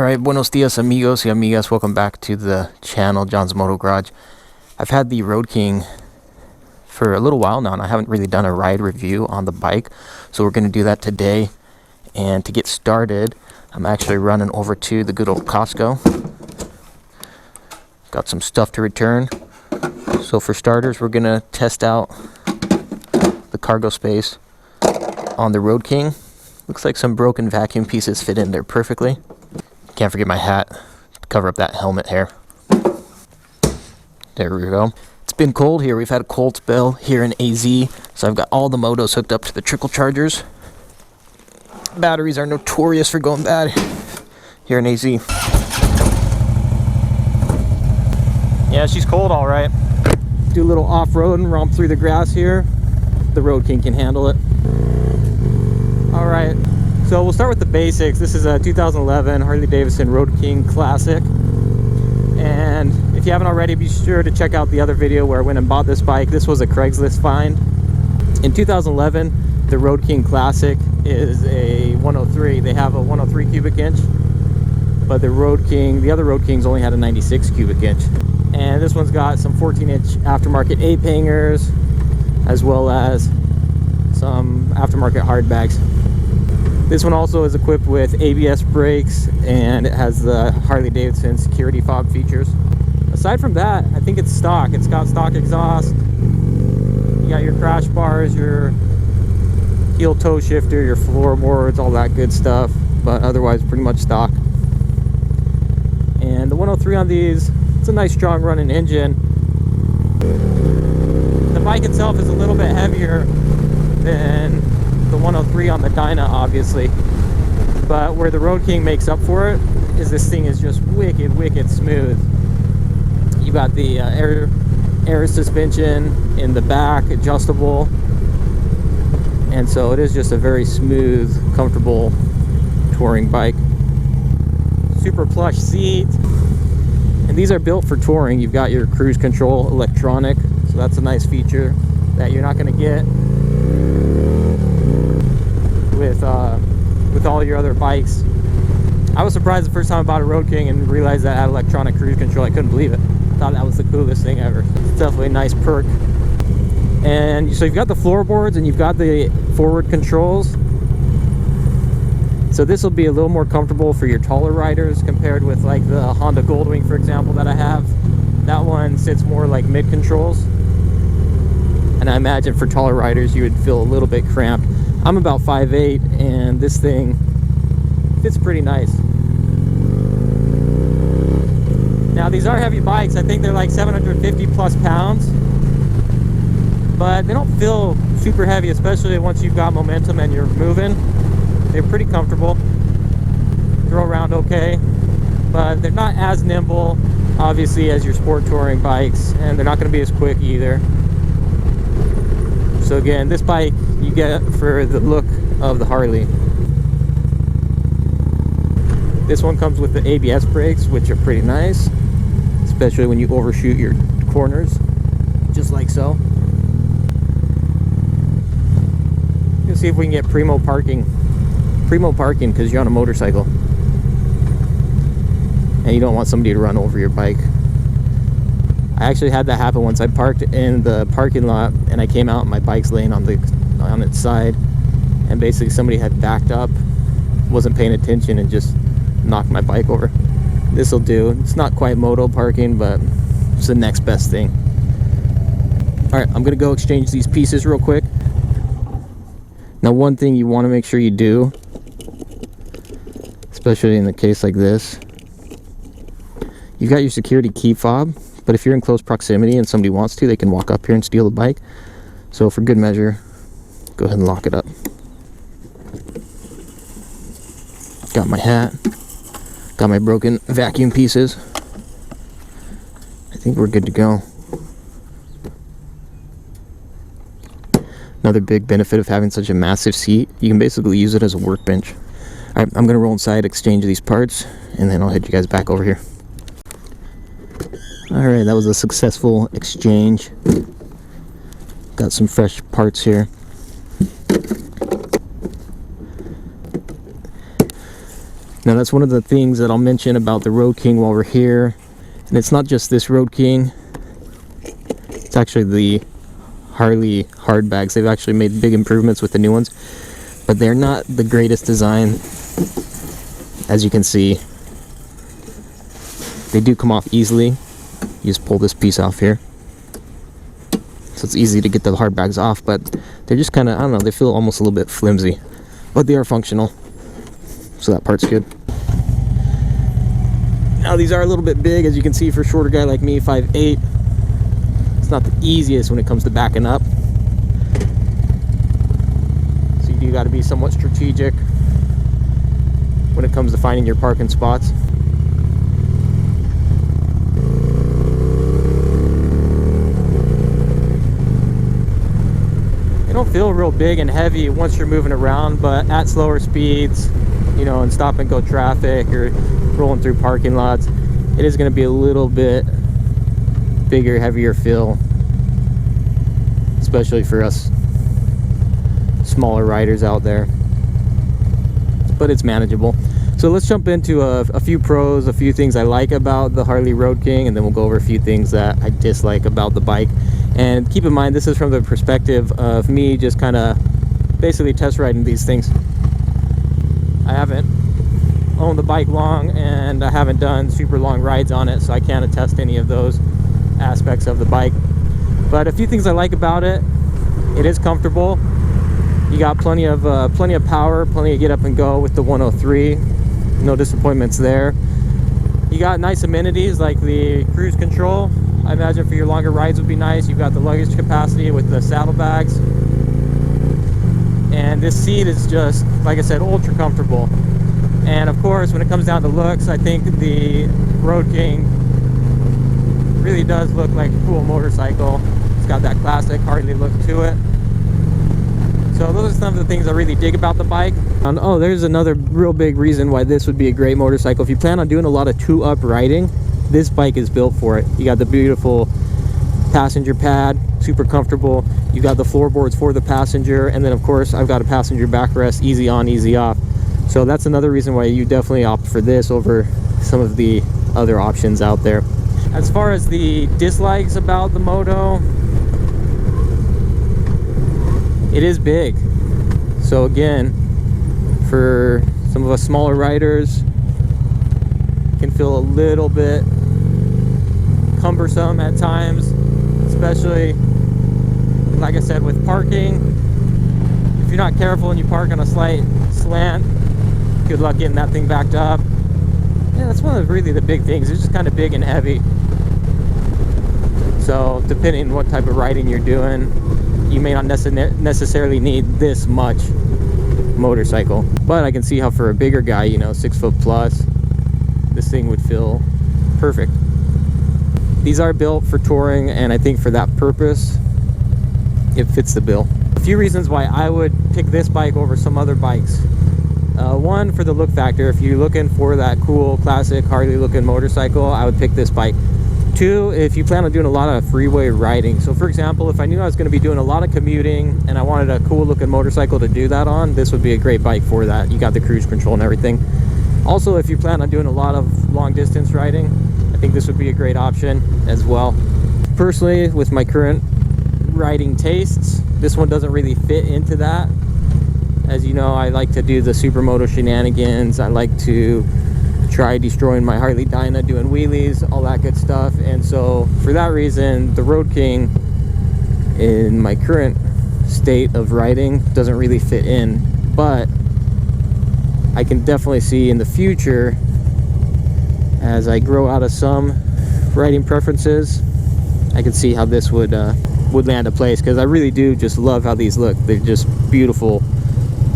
Alright, buenos dias amigos y amigas, welcome back to the channel, John's Moto Garage. I've had the Road King for a little while now and I haven't really done a ride review on the bike, so we're going to do that today. And to get started, I'm actually running over to the good old Costco. Got some stuff to return. So for starters, we're going to test out the cargo space on the Road King. Looks like some broken vacuum pieces fit in there perfectly. Can't forget my hat to cover up that helmet hair. There we go. It's been cold here. We've had a cold spell here in AZ. So I've got all the motos hooked up to the trickle chargers. Batteries are notorious for going bad here in AZ. Yeah, she's cold all right. Do a little off-road and romp through the grass here. The Road King can handle it. All right. So we'll start with the basics. This is a 2011 Harley Davidson Road King Classic. And if you haven't already, be sure to check out the other video where I went and bought this bike. This was a Craigslist find. In 2011, the Road King Classic is a 103. They have a 103 cubic inch, but the other Road Kings only had a 96 cubic inch. And this one's got some 14-inch aftermarket ape hangers, as well as some aftermarket hard bags. This one also is equipped with ABS brakes and it has the Harley Davidson security fob features. Aside from that, I think it's stock. It's got stock exhaust. You got your crash bars, your heel toe shifter, your floorboards, all that good stuff, but otherwise pretty much stock. And the 103 on these, it's a nice strong running engine. The bike itself is a little bit heavier than the 103 on the Dyna, obviously, but where the Road King makes up for it is this thing is just wicked smooth. You got the air suspension in the back, adjustable, and so it is just a very smooth, comfortable touring bike. Super plush seat, and these are built for touring. You've got your cruise control electronic, so that's a nice feature that you're not going to get with all your other bikes. I was surprised the first time I bought a Road King and realized that it had electronic cruise control. I couldn't believe it. I thought that was the coolest thing ever. It's definitely a nice perk. And so you've got the floorboards and you've got the forward controls. So this will be a little more comfortable for your taller riders compared with like the Honda Goldwing, for example, that I have. That one sits more like mid controls. And I imagine for taller riders you would feel a little bit cramped. I'm about 5'8", and this thing fits pretty nice. Now these are heavy bikes. I think they're like 750 plus pounds, but they don't feel super heavy, especially once you've got momentum and you're moving. They're pretty comfortable, throw around okay, but they're not as nimble, obviously, as your sport touring bikes, and they're not going to be as quick either. So again, this bike you get for the look of the Harley. This one comes with the ABS brakes, which are pretty nice, especially when you overshoot your corners, just like so. Let's see if we can get primo parking. Primo parking because you're on a motorcycle and you don't want somebody to run over your bike. I actually had that happen once. I parked in the parking lot and I came out and my bike's laying on its side, and basically somebody had backed up, wasn't paying attention, and just knocked my bike over. This'll do. It's not quite moto parking, but it's the next best thing. Alright, I'm gonna go exchange these pieces real quick. Now one thing you want to make sure you do, especially in a case like this, you've got your security key fob, but if you're in close proximity and somebody wants to, they can walk up here and steal the bike. So for good measure, go ahead and lock it up. Got my hat, got my broken vacuum pieces. I think we're good to go. Another big benefit of having such a massive seat, you can basically use it as a workbench. Alright, I'm gonna roll inside, exchange these parts, and then I'll head you guys back over here. Alright, that was a successful exchange. Got some fresh parts here. Now that's one of the things that I'll mention about the Road King while we're here. And it's not just this Road King. It's actually the Harley hard bags. They've actually made big improvements with the new ones. But they're not the greatest design. As you can see, they do come off easily. You just pull this piece off here. So it's easy to get the hard bags off, but they're just kind of, I don't know, they feel almost a little bit flimsy. But they are functional. So that part's good. Now these are a little bit big, as you can see, for a shorter guy like me, 5'8". It's not the easiest when it comes to backing up. So you do got to be somewhat strategic when it comes to finding your parking spots. They don't feel real big and heavy once you're moving around, but at slower speeds, you know, in stop and go traffic or rolling through parking lots, it is going to be a little bit bigger, heavier feel, especially for us smaller riders out there, but it's manageable. So let's jump into a few pros, a few things I like about the Harley Road King, and then we'll go over a few things that I dislike about the bike. And keep in mind, this is from the perspective of me just kind of basically test riding these things. I haven't owned the bike long, and I haven't done super long rides on it, so I can't attest any of those aspects of the bike. But a few things I like about it: it is comfortable. You got plenty of power, plenty of get up and go with the 103. No disappointments there. You got nice amenities like the cruise control. I imagine for your longer rides would be nice. You've got the luggage capacity with the saddlebags. And this seat is just, like I said, ultra comfortable. And of course, when it comes down to looks, I think the Road King really does look like a cool motorcycle. It's got that classic Harley look to it. So those are some of the things I really dig about the bike. And oh, there's another real big reason why this would be a great motorcycle. If you plan on doing a lot of two-up riding, this bike is built for it. You got the beautiful passenger pad, super comfortable. You got the floorboards for the passenger, and then of course I've got a passenger backrest, easy on, easy off. So that's another reason why you definitely opt for this over some of the other options out there. As far as the dislikes about the moto, it is big. So again, for some of us smaller riders, it can feel a little bit cumbersome at times, especially, like I said, with parking. If you're not careful and you park on a slight slant, good luck getting that thing backed up. Yeah, that's one of really the big things. It's just kind of big and heavy. So depending on what type of riding you're doing, you may not necessarily need this much motorcycle. But I can see how for a bigger guy, you know, 6 foot plus, this thing would feel perfect. These are built for touring, and I think for that purpose, it fits the bill. A few reasons why I would pick this bike over some other bikes. One, for the look factor. If you're looking for that cool, classic Harley looking motorcycle, I would pick this bike. Two, if you plan on doing a lot of freeway riding. So for example, if I knew I was going to be doing a lot of commuting and I wanted a cool looking motorcycle to do that on, this would be a great bike for that. You got the cruise control and everything. Also, if you plan on doing a lot of long distance riding, I think this would be a great option as well. Personally, with my current riding tastes, this one doesn't really fit into that. As you know, I like to do the supermoto shenanigans. I like to try destroying my Harley Dyna, doing wheelies, all that good stuff. And so for that reason, the Road King in my current state of riding doesn't really fit in. But I can definitely see in the future, as I grow out of some riding preferences, I can see how this would land a place, because I really do just love how these look. They're just beautiful,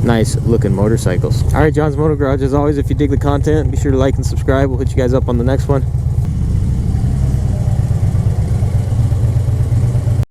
nice looking motorcycles. All right, John's Moto Garage, as always, if you dig the content, be sure to like and subscribe. We'll hit you guys up on the next one.